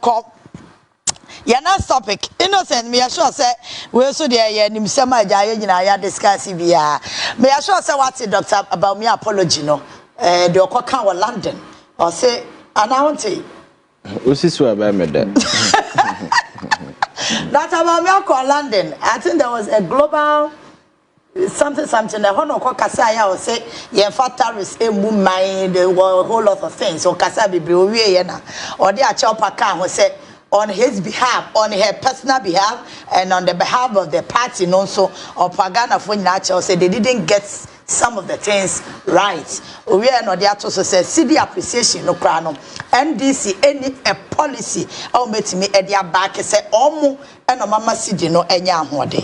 call. You're not topic. Innocent, me sure say we also there nimsema jaye nyina ya discuss bia. Me sure say what doctor about me apology no. The okoka wa London or say anawante. Osi about me that. That's about me call London. I think there was a global something the hono ko kasa ya o say ye factories emu mind the whole lot of things so kasa bibi o wie ye na or dey a chopa kan ho say on his behalf, on her personal behalf, and on the behalf of the party, and also of Pagana for Nacho, said they didn't get some of the things right. We are not there to say, see the appreciation no crano. NDC, any a policy, or met me at their back and say, Omu, and Mama Sidi no any holiday.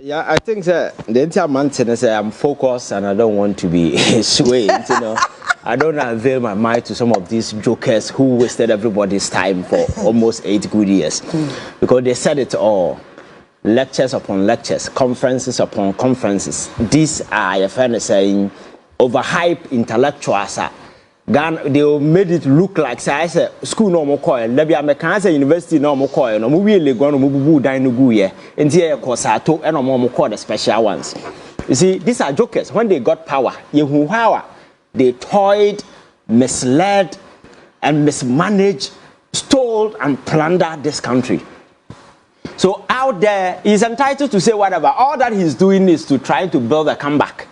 Yeah, I think that the entire mountain say I'm focused and I don't want to be swayed, you know. I don't avail my mind to some of these jokers who wasted everybody's time for almost 8 good years. Because they said it all. Lectures upon lectures, conferences upon conferences. These are, your friend is saying, overhyped intellectuals. They made it look like, say, I said, school no more coil. Lebi American university no more coil. No more really going to move down the guye. And here, of course, I took and no more call the special ones. You see, these are jokers. When they got power, they toyed, misled, and mismanaged, stole, and plundered this country. So out there, he's entitled to say whatever. All that he's doing is to try to build a comeback.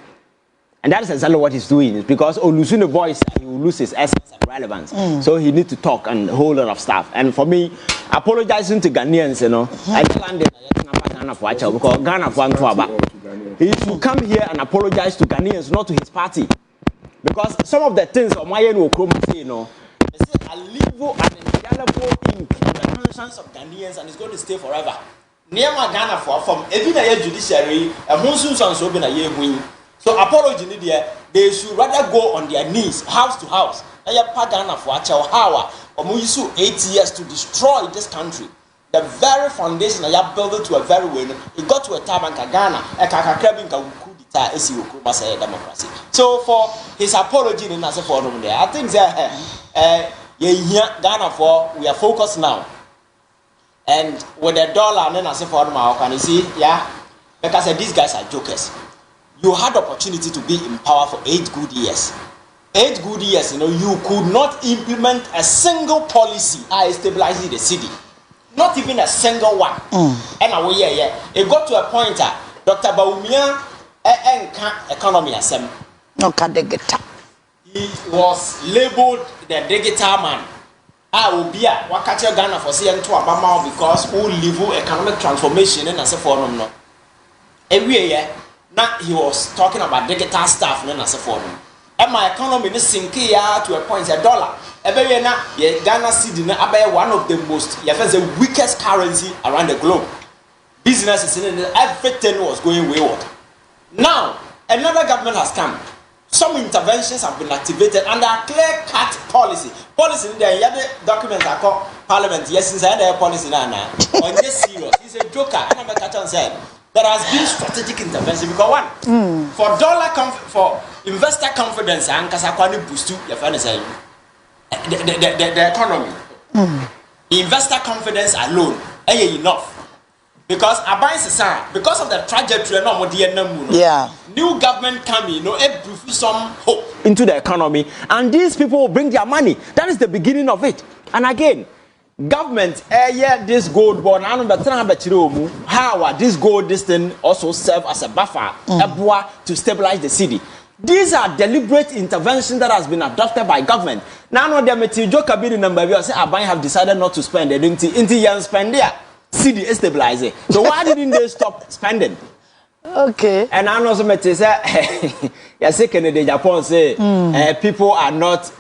And that is exactly what he's doing. It's because losing the voice, he will lose his essence and relevance. So he needs to talk and a whole lot of stuff. And for me, apologizing to Ghanaians, you know, I landed because Ghana for he should come here and apologize to Ghanaians, not to his party. Because some of the things on my end will come say, you know, they say a level and indelible ink in the conscience of Ghanaians and it's going to stay forever. Near my Ghana from even a judiciary, a monsoon so been a year win. So apology they should rather go on their knees, house to house. And you Ghana for how or 8 years to destroy this country. The very foundation that you built it to a very way. It got to a time in Ghana, a kakakrabin democracy. So for his apology in as a forum there, I think that Ghana for we are focused now. And with the dollar and then as a forum, can you see? Yeah, because these guys are jokers. You had the opportunity to be in power for 8 good years. 8 good years, you know, you could not implement a single policy stabilizing the city. Not even a single one. And it got to a point that Dr. Bawumia and economy assembly. He was labeled the digital man. I will be a Wakacha Ghana for CN to Abama because who live economic transformation and as a forum. No. Every year, now he was talking about digital stuff and as a forum. And my economy is sinking to a point $1. Every year now, Ghana cedi now one of the most, the weakest currency around the globe. Businesses in everything was going wayward. Now, another government has come. Some interventions have been activated under a clear-cut policy. Policy in the other documents are called Parliament. Yes, inside their policy now. On this serious, he's a joker. And I'm a said there has been strategic intervention because one for for investor confidence and Kasakwani boost your financial the economy. Investor confidence alone ain't enough. Because because of the trajectory, new government coming, you know, it brings some hope into the economy, and these people will bring their money. That is the beginning of it. And again, government, this gold bond, I don't know how this gold, this thing also serve as a buffer, to stabilize the city. These are deliberate interventions that has been adopted by government. Now, the material cabin number, we say, have decided not to spend it into young spend there. City stabilize. So why didn't they stop spending? Okay. And I know some say, Kennedy Agyapong say, people are not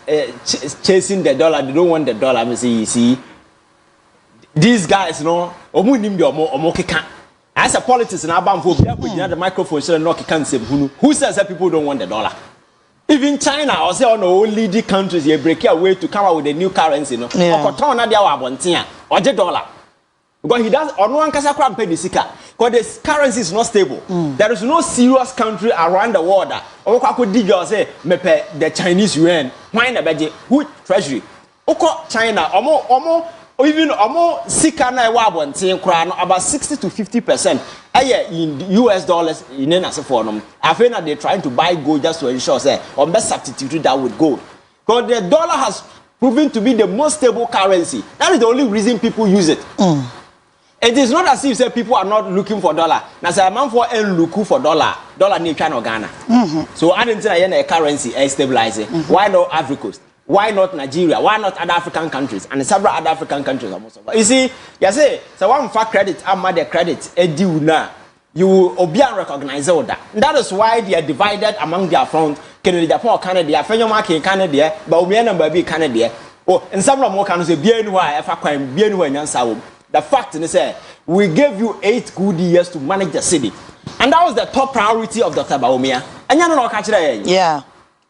chasing the dollar. They don't want the dollar. I see, these guys, no, as a politics in Abam for the microphone, who says that people don't want the dollar? Even China, or say on all leading countries, they break away to come out with a new currency, no, or the dollar. Because he does on one casa crab pay the sika. Because the currency is not stable. There is no serious country around the world that could dig or say the Chinese yuan. Why the budget? Who treasury? Oko China, or even more sika na wabonten kra no about 60 to 50% in US dollars in as for them. I feel that they're trying to buy gold just to ensure say or best substitute that with gold. Because the dollar has proven to be the most stable currency. That is the only reason people use it. It is not as if say people are not looking for dollar. Now say a man for look for dollar near China or Ghana. So I didn't say a currency is stabilizing. Why not Africa Coast? Why not Nigeria? Why not other African countries and several other African countries almost? You see, you say so one for credit, I'm the credit due now. You will be unrecognized that. That is why they are divided among their front. Kennedy Agyapong Canada, Fenyomark in Canada, Bawumia and Kennedy Canada. Oh, and some more can say bien why if I can bien when you the fact is we gave you 8 good years to manage the city, and that was the top priority of Dr. Bawumia. And you know catch that. Yeah.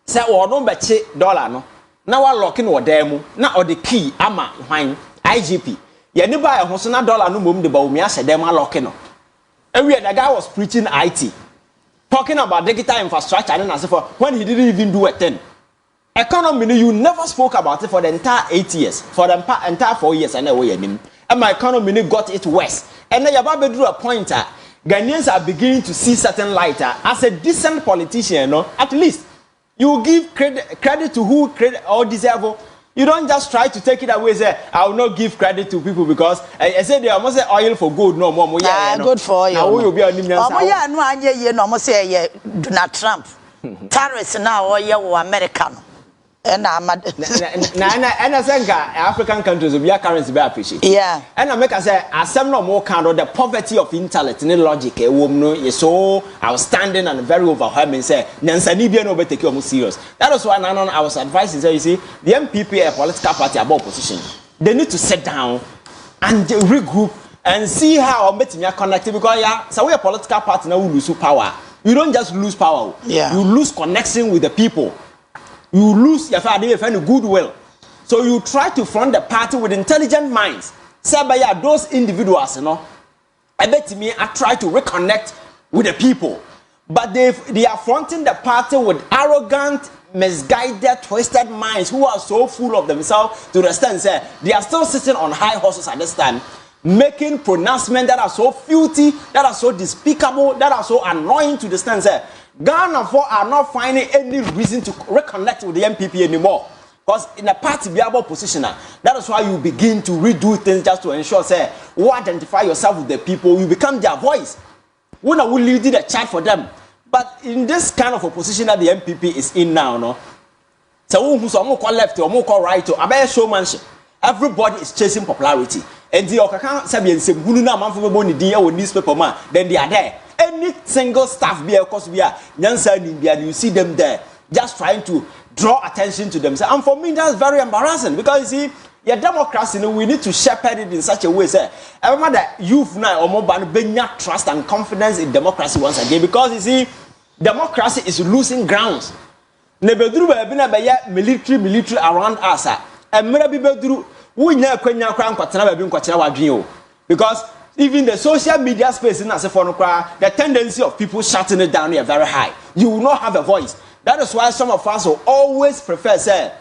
Say we don't bet dollar no. Now we're locking what demo. Now or the key ama wine IGP. You never buy a hosona dollar no mum the Bawumia said them are locking no. And the guy was preaching IT, talking about digital infrastructure and as for when he didn't even do a thing. Economy, you never spoke about it for the entire 8 years, for the entire 4 years. And my economy got it worse. And then you drew a pointer. Ghanaians are beginning to see certain lighter. As a decent politician, no, at least you give credit to who credit or deserve. You don't just try to take it away. Say I will not give credit to people because I said they almost say oil for gold. No more. Yeah, good for you. Now we will be on yeah, no, I no more say yeah. Donald Trump. Tariffs now or yeah, American. And I'm and I think African countries will be a currency be appreciate. Yeah. And I make I say as some no more kind of the poverty of intellect and logic is so outstanding and very overwhelming. Say Nansani be no take you serious. That is why I was advising say you see the NPP a political party about opposition. They need to sit down and regroup and see how meeting are connected because yeah, so we a political party now we lose power. You don't just lose power. Yeah. You lose connection with the people. You lose your goodwill. So you try to front the party with intelligent minds. Say by those individuals, you know, I bet me I try to reconnect with the people. But they are fronting the party with arrogant, misguided, twisted minds who are so full of themselves to the extent say they are still sitting on high horses at this time, making pronouncements that are so filthy, that are so despicable, that are so annoying to the extent say Ghana are not finding any reason to reconnect with the NPP anymore. Because in a party viable position, that is why you begin to redo things just to ensure, say, you identify yourself with the people, you become their voice. When I will lead the chat for them. But in this kind of a position that the NPP is in now, no, so who's more left or more right or about showmanship. Everybody is chasing popularity. And the Okaka Sabian Sebuna man for money deal with newspaper man, then they are there. Any single staff be because we are Nyansa in India, you see them there just trying to draw attention to themselves. And for me, that's very embarrassing because you see, your democracy, we need to shepherd it in such a way. Say, I remember that youth now or more banya trust and confidence in democracy once again because you see, democracy is losing grounds. Nebedru be military around us. And maybe bedru we never kwenya kwa nkwatena ba bi nkwatena wadwen o because even the social media space in Asefo the tendency of people shutting it down here very high. You will not have a voice. That is why some of us will always prefer, say,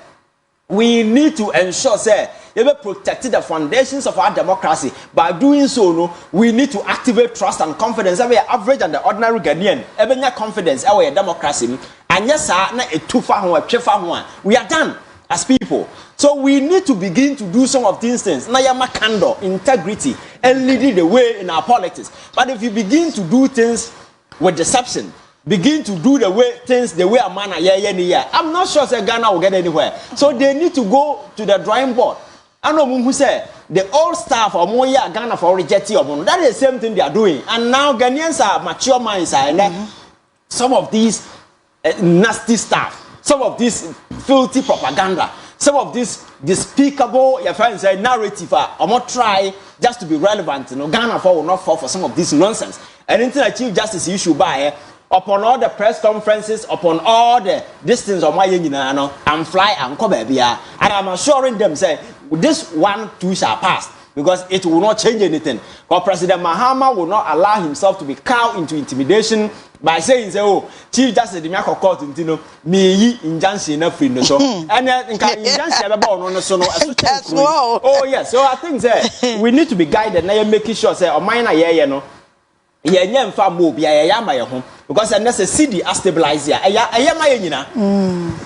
we need to ensure, say, we protect the foundations of our democracy. By doing so, no, we need to activate trust and confidence. Every average and the ordinary Ghanaian, every confidence, our democracy. And yes, sir, we are done as people. So we need to begin to do some of these things. Nayama candor, integrity, and leading the way in our politics. But if you begin to do things with deception, begin to do things the way a man I'm not sure say Ghana will get anywhere. So they need to go to the drawing board. I know who say the old staff or more Ghana for rejecting or that is the same thing they are doing. And now Ghanaians are mature minds and some of these nasty stuff. Some of this filthy propaganda, some of this despicable, your friends say narrative, or not try just to be relevant. You know, Ghana will not fall for some of this nonsense. And until the Chief Justice issue by upon all the press conferences, upon all the distance of my and fly and come baby. And I'm assuring them, say, this one too shall pass. Because it will not change anything. Because President Mahama will not allow himself to be cowed into intimidation by saying say oh chief justice the mako court ntino me yi injunction na free no so and nka injunction be ba no so no oh yes so I think say we need to be guided na making sure say o man na ye no ye nya mfa mo bia ye ya ma ye ho because unless a city a stabilize here ma ye nyina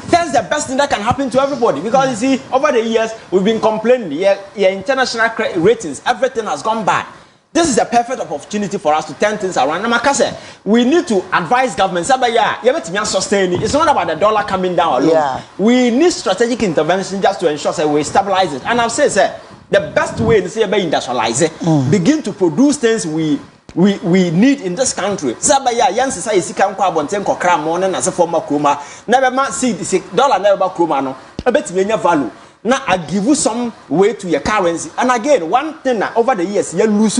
that's the best thing that can happen to everybody because you see over the years we've been complaining your international ratings everything has gone bad. This is a perfect opportunity for us to turn things around. Namakase, we need to advise government. Sustain it. It's not about the dollar coming down alone. Yeah. We need strategic intervention just to ensure that we stabilize it. And I've said, the best way is to industrialize it. Begin to produce things we need in this country. Sabaya, young society can come on 10 cram morning as a former kroma. Never see the dollar never kroma no. A bit value. Now I give you some way to your currency. And again, one thing that over the years you lose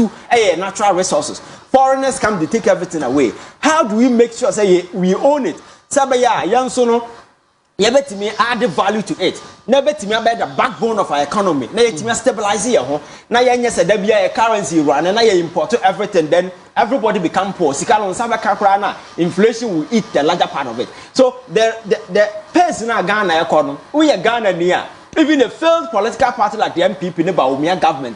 natural resources. Foreigners come to take everything away. How do we make sure say we own it? Sabaya, young sono, you bet me add the value to it. Now bet me about the backbone of our economy. Now you stabilize here. Now you say there be a currency run and now you import everything. Then everybody become poor. Inflation will eat the larger part of it. So the person in Ghana economy, we are Ghana near. Even a failed political party like the NPP, the Bawumia government,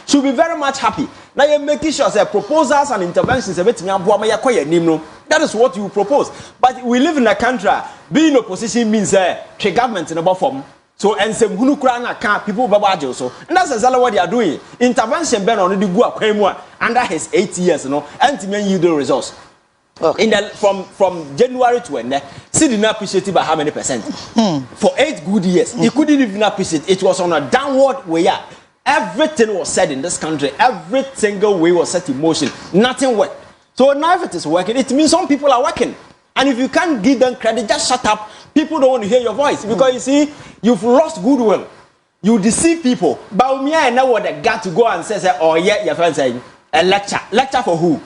should be very much happy. Now you're making sure that proposals and interventions, that is what you propose. But we live in a country, being in opposition means the government in a form. So, and some Hunukran can't people babajo so. And that's exactly what they are doing. Intervention ben on the Gua under his 8 years, and to yield the results. Okay. In the from January to end, he did not appreciate it by how many percent? For 8 good years, he couldn't even appreciate it. It was on a downward way. Everything was said in this country. Every single way was set in motion. Nothing worked. So now if it is working, it means some people are working. And if you can't give them credit, just shut up. People don't want to hear your voice because you see, you've lost goodwill. You deceive people. Bawumia and now what they got to go and say, oh yeah, your friend saying a lecture. Lecture for who?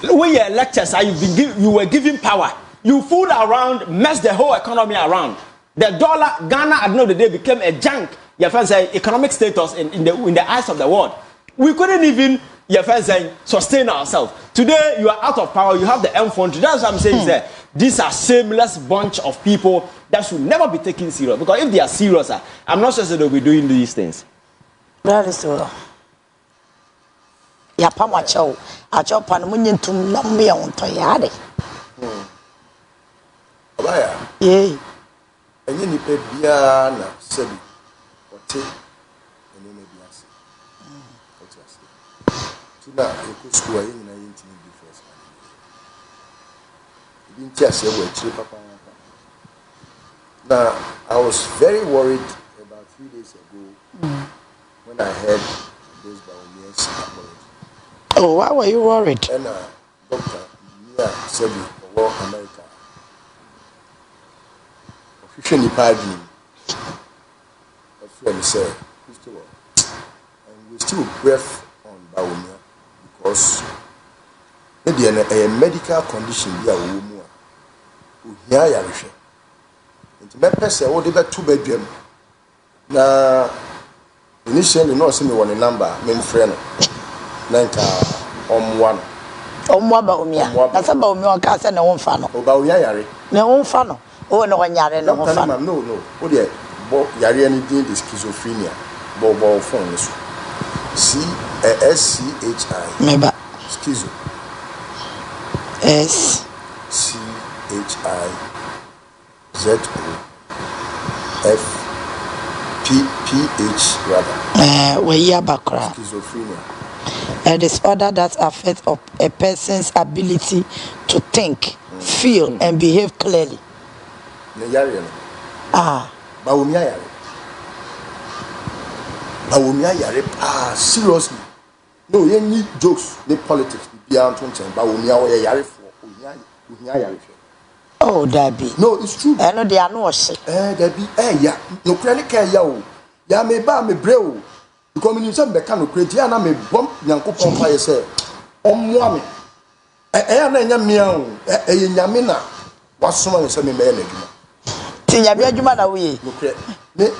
When your lectures are you were giving power. You fooled around, messed the whole economy around. The dollar, Ghana at the end of the day became a junk. Your friend say economic status in the eyes of the world. We couldn't even, your friend saying, sustain ourselves. Today you are out of power. You have the M-Fund. That's what I'm saying. That these are shameless bunch of people that should never be taken serious. Because if they are serious, I'm not sure that they'll be doing these things. That is so. Ya pama chao acho pan munyin tum na me on to yade abaya eh enye ni pe bia na sebi ote enye na bia se ote ase tuna eko school ayi na yin tin be first bin tia se wo chire papa now I was very worried about 3 days ago when I heard this Bawumia's apology. Oh, why were you worried? And Dr. Mia Sebi of America. Officially pardon. A friend said, Listowel, and we still breath on Bawumia because maybe a medical condition be a woman who hear Yarisha. And to my person, what they bet 2 bedroom. Now, initially, no, send me one number, main friend. Nanka omwa Bawumia na saba Bawumia ka se na wonfa no Bawumia yare na wonfa no o na wanyare na wonfa no o de bo yare ani din the schizophrenia bo phone so SCHI meba schizo SCHIZOFPH rather we ya bakra schizophrenia. A disorder that affects a person's ability to think, feel, and behave clearly. Bawumia yare. Seriously. No, you need jokes, the politics. Bawumia yare for. Oh, Debbie. No, it's true. I know they are no shit. Debbie, yeah. No, credit care, ya me ba me breo. Because you say be can create ya na me bom Nyankopon fa ye say ommoa me na nya me nyame na wasoma me say me na adwuma ti nya be adwuma na we no create me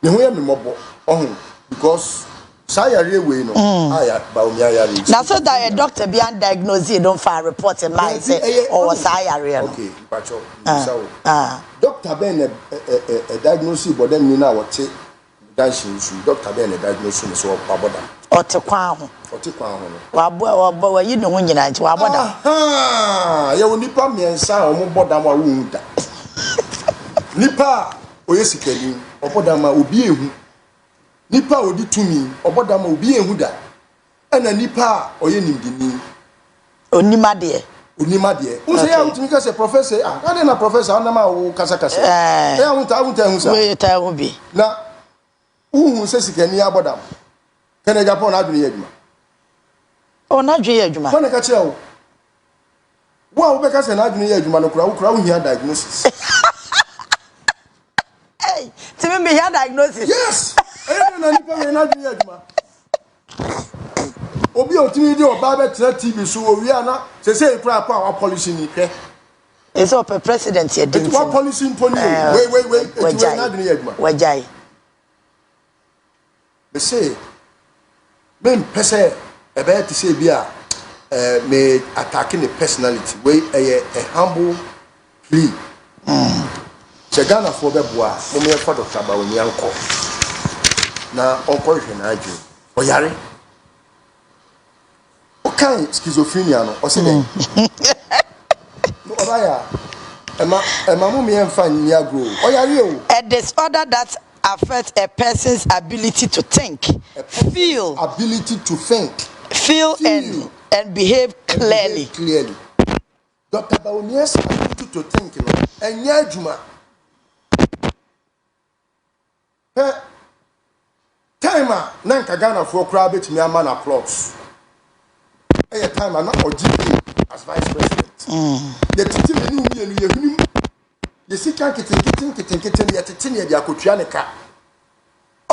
ho ya me mobo because Sayari we no. Bawumia yari. Now so that a doctor be undiagnosed, you don't file report in mind say or sayari. Okay, pacho. Doctor Ben a diagnosis, but then you know what say. Doctor Ben a diagnosis so aboda. Otekwa ho. You know when you na nti aboda. Ah, ya nipa miensa o mo boda ma wu da. Nipa oyesikani oboda ma obi ehu. Nipa odi tumi oboda ma obi ehu da. Ena nipa oye nimdini. Onimade. Who say ya utimi ka say professor ah, na professor na ma wo kasa. Ya unta ehu sa. We ta ho bi. Na uhu se sikani aboda. Kennedy Agyapong na adwene adwuma. O na adwene adwuma. Ko ne ka kire wo. Wo be ka say na adwene adwuma no kura wo hia diagnosis. Hey, timi me hia diagnosis. Yes. Na nipa we na adwene adwuma. Obi otimi di oba be tira TV so wo wi ana se kura pa wa policy ni hwe. It's up a president here didn't. What policy imponi? Wait. It's na adwene adwuma. Wajai. They say men pese ebe to say bia me attacking the personality wey a humble plea. Chegana for beboa mo me fa Dr. Bawumia nko na onko hwe na adwe oyare o kan schizophrenia no o se den no obaya ema mo me emfa nya grow oyare o a disorder that affects a person's ability to think, feel and behave clearly. Dr. Bawumia's ability to think, you know, and yajuma. Timer, Nanka Ghana for crowd to me a man applause. A timer not or GP as vice president. Yet, you see, can't get a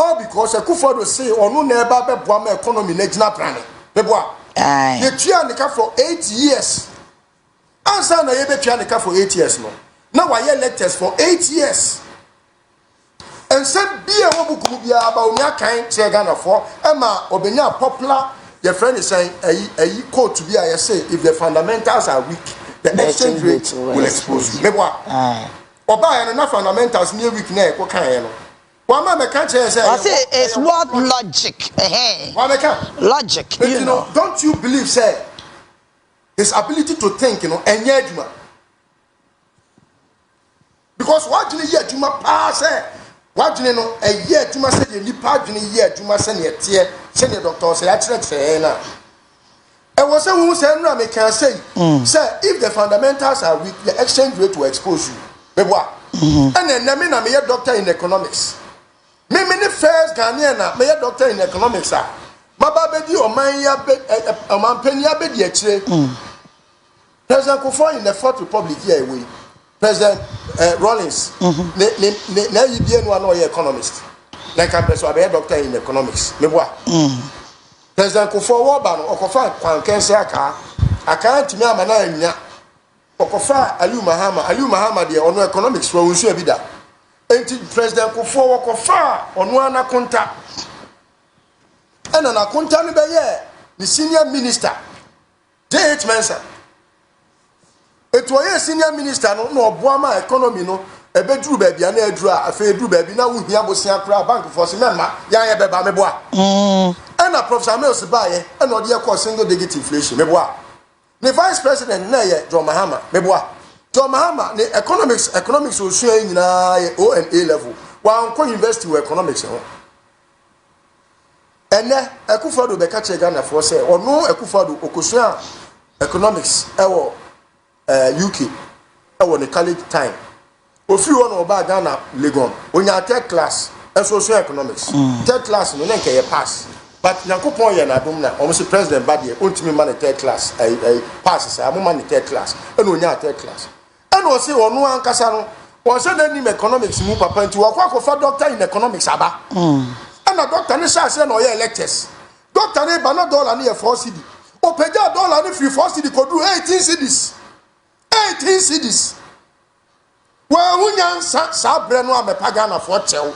all because a Kufado say, or no never Bama economy next na planning. Beboa. The Trianica for 8 years. Answer na Yebe Trianica for 8 years. No. Now I hear lectures for 8 years. And said, be a Wobukubia about Nyakain Ghana for Emma Obenya popular. Your friend is saying, a quote to be I say, if the fundamentals are weak, the exchange rate will expose you. Beboa. Oba and enough fundamentals near weak neck, what kind of I say it's what logic. Logic, you know. Don't you believe, say, his ability to think, you know, and yet, because what do you yet you must pass? What do you know? A year to my say, you part in a year to my senior tier, senior doctor, say, I say, now. I was saying, who said, no, I can say, sir, if the fundamentals are weak, the exchange rate will expose you. And then, I mean, a doctor in economics. Me the first Ghanaian, me a doctor in economics. Baba bedi o man ya be o man penya be di akire. President Kufuor in the Fourth Republic here we. President Rawlings. Na yibie no na economist. Like I person be doctor in economics. Me boa. President Kufuor wo ba no okofa kwankense aka ntimi amana anya. Okofa Aliu Mahama de ono economics for unsu ebida. Enti President Kufuor wakofa onu anakonta ena na konta no be ye the senior minister J.H. Mensah eto ye senior minister no na oboama economy no ebeduru ba bia na eduru afa eduru ba bi na wo hia bosia kra bank for se mema ya ye beba meboa ena Professor Mills baye ena ode ye cause single digit inflation meboa the vice president na ye John Mahama meboa John Mahama the economics will show in O and A level. One co university with economics. And then Akufo-Addo be catch Ghana for say or no Akufo-Addo okosua economics ewo UK ewo the college time. Ofi won oba Ghana Legon. Onya third class and social economics. Third class no nka ye pass. But Nyankopon ye na dom na almost president badie ontimi man third class pass say am man third class. And onya third class. And we say onu ankasa no won say na nim economics mu papa nti wakwa for doctor in economics aba and a doctor ni say na oye lectures doctor ni ba na dollar ni e 4 cedi o peja dollar ni free 4 cedi ko do 18 cedis wa hunya sa bre no amepa Ghana for chew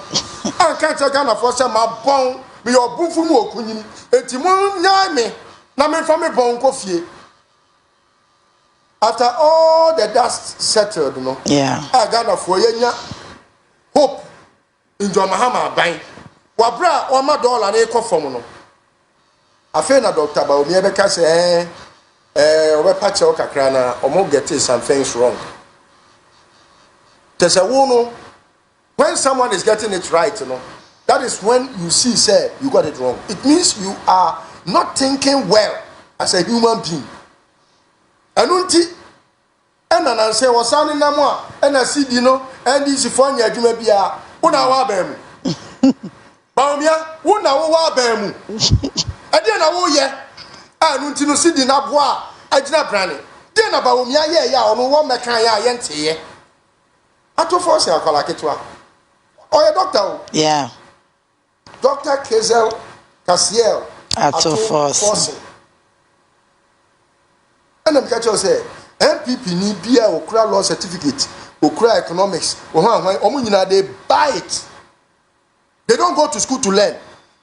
anka che Ghana for say ma bon me obunfu mu okunyini enti mo nya me na me fa me bon kofie after all the dust settled no I Ghana for yenya hope in John Mahama ban wabra o ma dollar na ekofom no afi na Dr. Bawumia beka say obepa che o kakra na omo get some things wrong tese wo no when someone is getting it right you know that is when you see say you got it wrong it means you are not thinking well as a human being anunti ena na say wasani na mo a ena CD no NDC for nya adwuma bia una wa ba mu Bawumia una wa ba mu ade na wo ye anunti no CD na boa agina brane de na Bawumia ye ya ono wo mekan ya ye nteye ato force akola ketwa oye doctor Dr. Kezel Kasiel ato force and I'm catch you say NPP ni bia okura law certificate okura economics they buy it. They don't go to school to learn.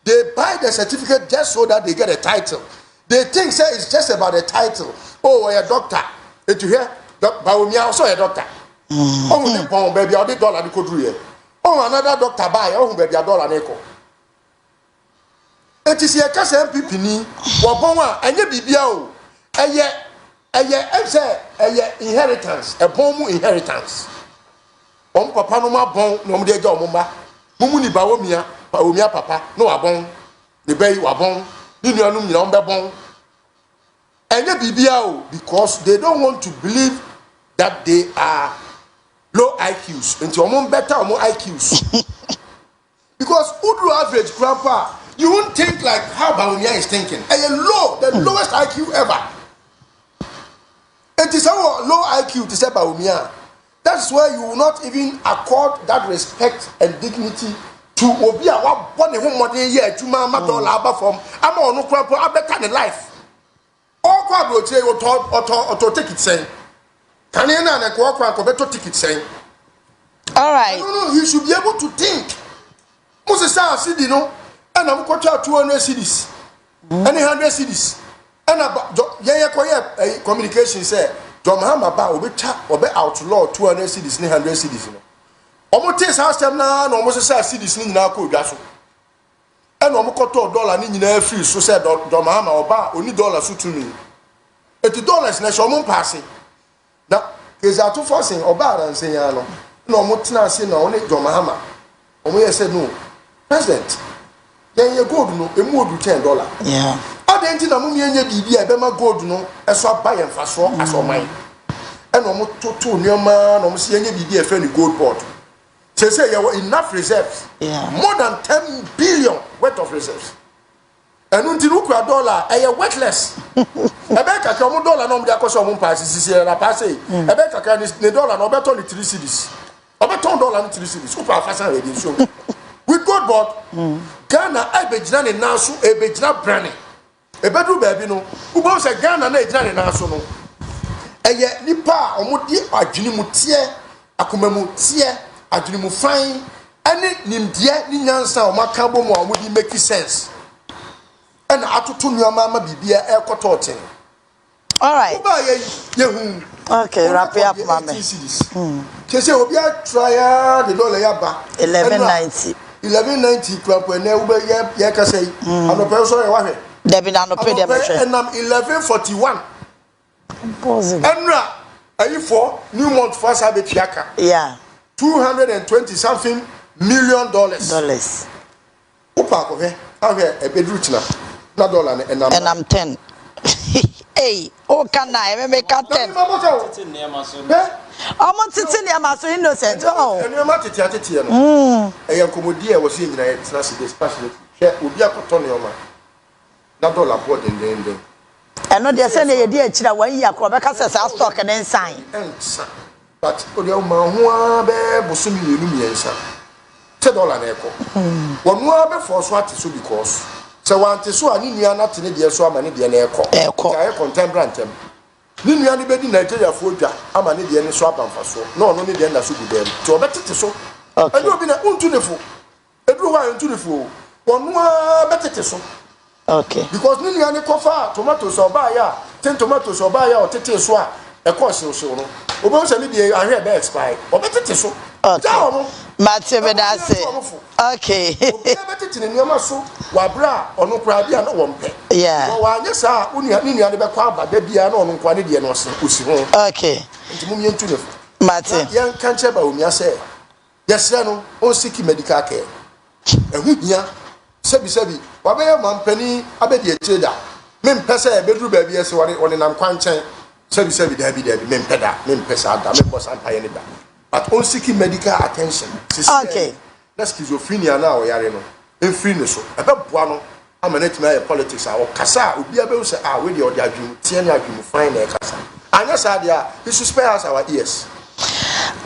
They buy the certificate just so that they get a title. They think say it's just about a title. Oh, you're a doctor. And you hear Bawumia also a doctor. Oh, the bomb baby, all the dollar they could do here. Oh, another doctor buy. Oh, baby, a dollar neko. It is a case MPP ni wabonwa enye bibia o. Eye say inheritance, a bomb inheritance. Papa no ma bon no mde eja omba. Mumu ni Bawumia papa no wabon. Ni bay wabon. Ni nuanum nyina ombe bon. Enye bibia o because they don't want to believe that they are low IQs. Into omon better omon IQs. Because Udu average grandpa, you won't think like how Bawumia is thinking. The lowest IQ ever. It is our low IQ to say Bawumia. That's why you will not even accord that respect and dignity to Obia. What one money year to Mama Dollar from Amo no grandpa, I better in life. All crowd will say or take it saying. Can you not go crowd better ticket saying? All right. No, you should be able to think. Moses say CD no, and I'm quote 200 cedis, any 100 cedis, and about communication say John Mahama ba obe outlaw 200 cedis, 100 cedis no. Omo test house them na no Moses say cedis ni nyina ko dwa so. And omo koto dollar ni nyina free so say John Mahama oba oni dollar so tumi. $80 na show mo pass. Na keza to forcing oba ran say ya no. Na omo tena say na oni John Mahama. Omo ye say no. President, then you gold no, a more $10. Yeah. I didn't know me and your Bema gold no, as I buy and fast as all mine. And almost to near man, almost seeing a BB a friendly gold board. Say, you were enough reserves. Yeah. More than 10 billion worth of reserves. And until $1, a worthless. A bank account dollar no more cost of one price is here. I pass it. A bank account is the dollar no better only 3 cities. About $10 3 cities. Super fast and ready. So. With God board, Ghana, I be Ghana nasu, I be Ghana branding. A bedroom baby no, who both say Ghana, Ghana nasu no. A yet nipa, or mudi, a jinimutia, a kumamutia, a jinimu fine, and it nimdia, ninyansa, or macabo, or would it make sense? And I to tune your mamma be a air cotorting. All right. Okay, wrap it up, mamma. Kese obia try the dollar yaba 1190. 1190 club when you can say, I'm a person. Debbie, I'm not paying and I'm 1141. Enra, are you for New Month first have it yaka? Yeah, $220 something million. Dollars. Opa, okay, a bedroom na dollar and I'm 10. Hey, oh, can I make up 10? I'm not sitting there, I'm so innocent. Oh, and you're not a theater. I am commodia was in the Snassi especially. Would be a cotonioma. Not all aboard in the end. And not the same idea, China, 1 year, Quebec says I'll stock and then sign. But Odioma bear Bosumi Lumiensa. $10 echo. One more before Swat is because. So one to so I need not in the so many the echo. I contemporary. Ninu ani bedi Nigeria foja ama ne de ne so abamfa so na ono ne de na so gudem to obetete so adu obi na untunefo eduru wa untunefo Onwa betete so. Okay. Because ni nuane kofa tomatoes oba ya, 10 tomatoes oba ya otete so a e cost so no. Obo se me dey ahwe be expire. Obetete so. Okay. Mate me da say. Okay. Obi betete ni nuama so wa bra ono kura bia na wo mpe. Yeah. So wa anya sa ni nuane be kwa abada bia na ono kwa ne de no se osi ho. Okay. Nti mum yentu ne. Mate. Yan kanche Bawumia say. Yesra no on seek medical care. Ehu hia sebi wabeye mampani abedi echeda mempese ebedru ba bia se woni nam kwanchan sebi dabi mempeda mempesa da membosa ampaye ne da but on seek medical attention. Okay. That's schizophrenia na o yare no enfri ne so ebeboa no amanetime aye politics a o kasa obi abewu se we dey odi adwum tie ne adwum fine na kasa anya sa dia he should spare us our ears.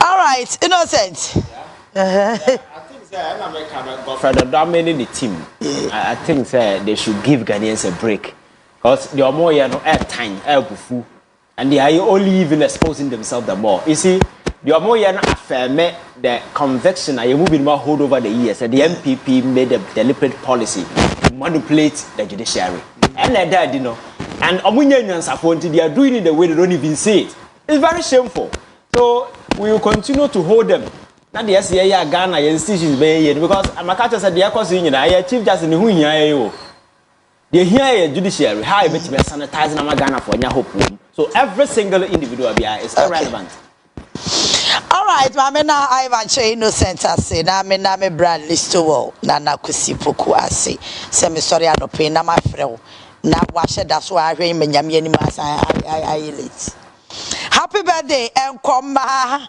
All right, Innocent. I think the team. I think they should give Ghanaians a break because they are more time, and they are only even exposing themselves the more. You see, they are more affirm the conviction. I moving more hold over the years. And the NPP made a deliberate policy to manipulate the judiciary, and like that, and they are doing it the way they don't even see it. It's very shameful. So we will continue to hold them. Not the SCA Ghana institutions because I'm a catcher said the Ecosin, I chief just in who here. They hear judiciary, how I bet you sanitizing Ghana for your hope. So every single individual is irrelevant. All right, Mamena IvanKyei Innocent ase na me brand Listowel Nana Poku ase. Se me sorry anope na mafrɛ na wahye da so ahwe menyame anim asa I late. Happy birthday, Nkoma.